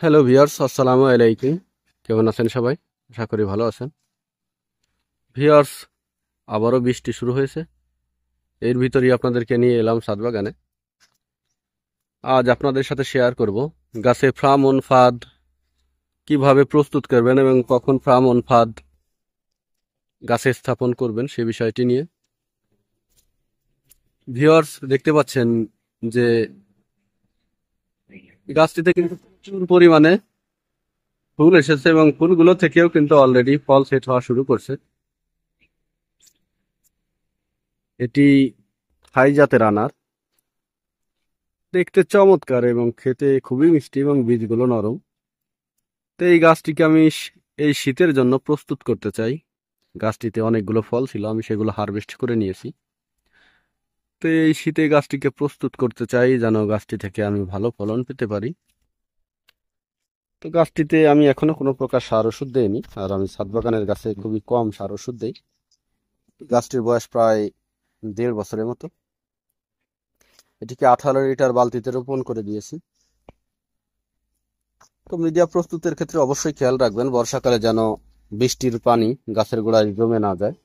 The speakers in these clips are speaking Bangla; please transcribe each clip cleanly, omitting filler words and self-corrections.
হ্যালো ভিউয়ার্স, আসসালামু আলাইকুম। কেমন আছেন সবাই? আশা করি ভালো আছেন। ভিউয়ার্স, আবারও বৃষ্টি শুরু হয়েছে। এর ভিতরেই আপনাদেরকে নিয়ে এলাম ছাদ বাগানে। আজ আপনাদের সাথে শেয়ার করব গাছে ফ্রাম অন ফাদ কিভাবে প্রস্তুত করবেন এবং কখন ফ্রাম অন ফাদ গাছে স্থাপন করবেন সে বিষয়টি নিয়ে। ভিউয়ার্স, দেখতে পাচ্ছেন যে গাছটিতে কিন্তু প্রচুর পরিমাণে ফুল এসেছে এবং ফুলগুলো থেকেও কিন্তু অলরেডি ফল সেট হওয়া শুরু করছে। এটি থাই জাতের আনার, দেখতে চমৎকার এবং খেতে খুবই মিষ্টি এবং বীজগুলো নরম। তো এই গাছটিকে আমি এই শীতের জন্য প্রস্তুত করতে চাই। গাছটিতে অনেকগুলো ফল ছিল, আমি সেগুলো হারভেস্ট করে নিয়েছি। তো এই শীতে গাছটিকে প্রস্তুত করতে চাই যেন গাছটি থেকে আমি ভালো ফলন পেতে পারি। তো গাছটিতে আমি এখনো কোনো প্রকার সার ওষুধ দেইনি, আর আমি ছাদ বাগানের গাছে খুবই কম সার ওষুধ দেই। গাছটির বয়স প্রায় 1.5 বছরের মতো। এটিকে 18 লিটার বালতিতে রোপণ করে দিয়েছি। তো মিডিয়া প্রস্তুতের ক্ষেত্রে অবশ্যই খেয়াল রাখবেন বর্ষাকালে যেন বৃষ্টির পানি গাছের গোড়ায় জমে না যায়।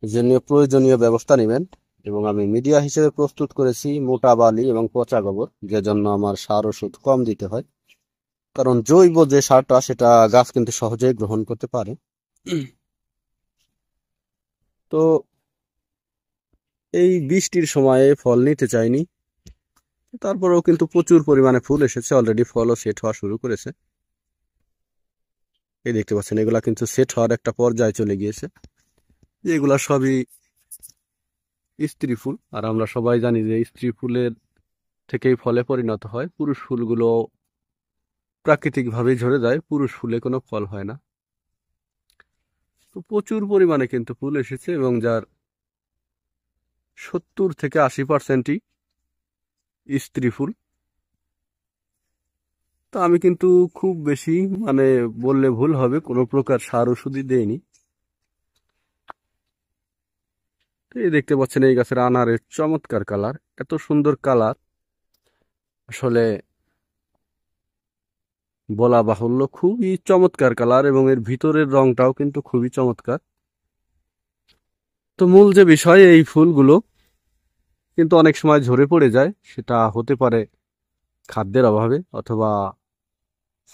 জন্য প্রয়োজনীয় ব্যবস্থা নেবেন। এবং আমি মিডিয়া হিসেবে প্রস্তুত করেছি মোটা বালি এবং পচা গোবর, যে জন্য আমার সার ওষুধ কম দিতে হয়, কারণ জৈব যে সারটা সেটা গাছ কিন্তু সহজেই গ্রহণ করতে পারে। তো এই বৃষ্টির সময়ে ফল নিতে চাইনি, তারপরেও কিন্তু প্রচুর পরিমাণে ফুল এসেছে, অলরেডি ফলও সেট হওয়া শুরু করেছে। এই দেখতে পাচ্ছেন এগুলা কিন্তু সেট হওয়ার একটা পর্যায়ে চলে গিয়েছে। এগুলা সবই স্ত্রী ফুল, আর আমরা সবাই জানি যে স্ত্রী ফুলের থেকেই ফলে পরিণত হয়। পুরুষ ফুলগুলো প্রাকৃতিকভাবেই ঝরে যায়, পুরুষ ফুলে কোনো ফল হয় না। তো প্রচুর পরিমাণে কিন্তু ফুল এসেছে এবং যার 70 থেকে 80%ই স্ত্রী ফুল। তো আমি কিন্তু খুব বেশি, মানে বললে ভুল হবে, কোনো প্রকার সার ওষুধই দেইনি। তো এই দেখতে পাচ্ছেন এই গাছের আনারের চমৎকার কালার, এত সুন্দর কালার আসলে বলা বাহুল্য। খুবই চমৎকার কালার এবং এর ভিতরের রংটাও কিন্তু খুবই চমৎকার। তো মূল যে বিষয়, এই ফুলগুলো কিন্তু অনেক সময় ঝরে পড়ে যায়। সেটা হতে পারে খাদ্যের অভাবে, অথবা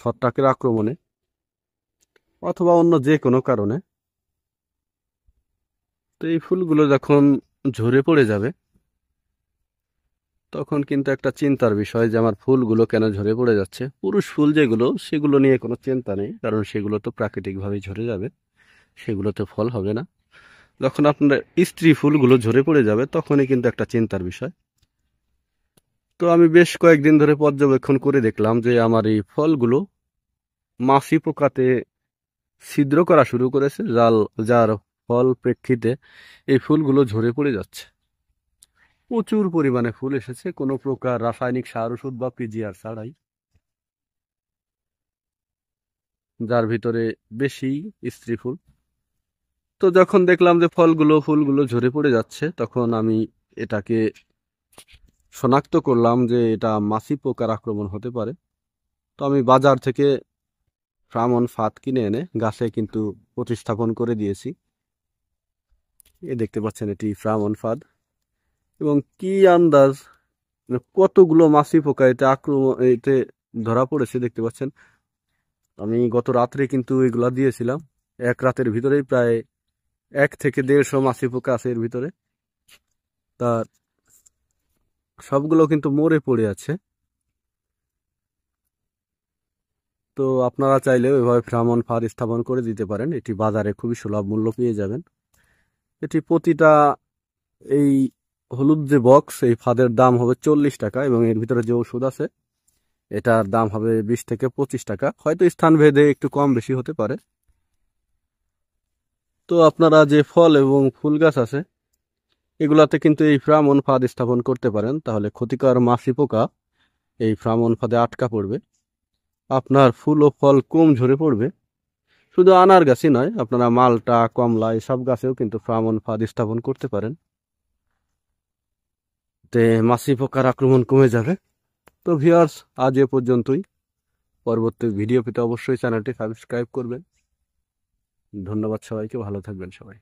ছত্রাকের আক্রমণে, অথবা অন্য যে কোনো কারণে। তো এই ফুলগুলো যখন ঝরে পড়ে যাবে তখন কিন্তু একটা চিন্তার বিষয় যে আমার ফুলগুলো কেন ঝরে পড়ে যাচ্ছে। পুরুষ ফুল যেগুলো, সেগুলো নিয়ে কোনো চিন্তা নেই, কারণ সেগুলো তো প্রাকৃতিকভাবেই ঝরে যাবে, সেগুলোতে ফল হবে না। যখন আপনার স্ত্রী ফুলগুলো ঝরে পড়ে যাবে তখনই কিন্তু একটা চিন্তার বিষয়। তো আমি বেশ কয়েকদিন ধরে পর্যবেক্ষণ করে দেখলাম যে আমার এই ফলগুলো মাছি পোকাতে ছিদ্র করা শুরু করেছে, যার ফল প্রেক্ষিতে এই ফুলগুলো ঝরে পড়ে যাচ্ছে। প্রচুর পরিমাণে ফুল এসেছে কোনো প্রকার রাসায়নিক সার ওষুধ বা পিজিআর ছাড়াই, যার ভিতরে বেশি স্ত্রী ফুল। তো যখন দেখলাম যে ফুলগুলো ঝরে পড়ে যাচ্ছে, তখন আমি এটাকে শনাক্ত করলাম যে এটা মাছি পোকার আক্রমণ হতে পারে। তো আমি বাজার থেকে ফ্রাম অন ফাদ কিনে এনে গাছে কিন্তু প্রতিস্থাপন করে দিয়েছি। এই দেখতে পাচ্ছেন এটি ফ্রাম অন ফাদ। এবং কি আন্দাজ, কতগুলো মাছি পোকা এতে ধরা পড়েছে দেখতে পাচ্ছেন। আমি গত রাত্রে কিন্তু এগুলা দিয়েছিলাম। এক রাতের ভিতরেই প্রায় 1 থেকে 150 মাছি পোকা আছে এর ভিতরে। তার সবগুলো কিন্তু মরে পড়ে আছে। তো আপনারা চাইলেও এভাবে ফ্রাম অন ফাদ স্থাপন করে দিতে পারেন। এটি বাজারে খুবই সুলভ মূল্য পেয়ে যাবেন। এটি প্রতিটা, এই হলুদ যে বক্স, এই ফাদের দাম হবে 40 টাকা, এবং এর ভিতরে যে ওষুধ আছে এটার দাম হবে 20 থেকে 25 টাকা। হয়তো স্থান ভেদে একটু কম বেশি হতে পারে। তো আপনারা যে ফল এবং ফুল গাছ আছে এগুলাতে কিন্তু এই ফ্রাম অন ফাদ স্থাপন করতে পারেন, তাহলে ক্ষতিকর মাছি পোকা এই ফ্রাম অন ফাদে আটকা পড়বে, আপনার ফুল ও ফল কম ঝরে পড়বে। শুধু আনার গাছই নয়, আপনারা মালটা, কমলা এসব গাছেও কিন্তু ফ্রাম অন ফাদ স্থাপন করতে পারেন, তে মাছি পোকার আক্রমণ কমে যাবে। তো ভিউয়ার্স, আজ এ পর্যন্তই। পরবর্তী ভিডিও পেতে অবশ্যই চ্যানেলটি সাবস্ক্রাইব করবেন। ধন্যবাদ সবাইকে, ভালো থাকবেন সবাই।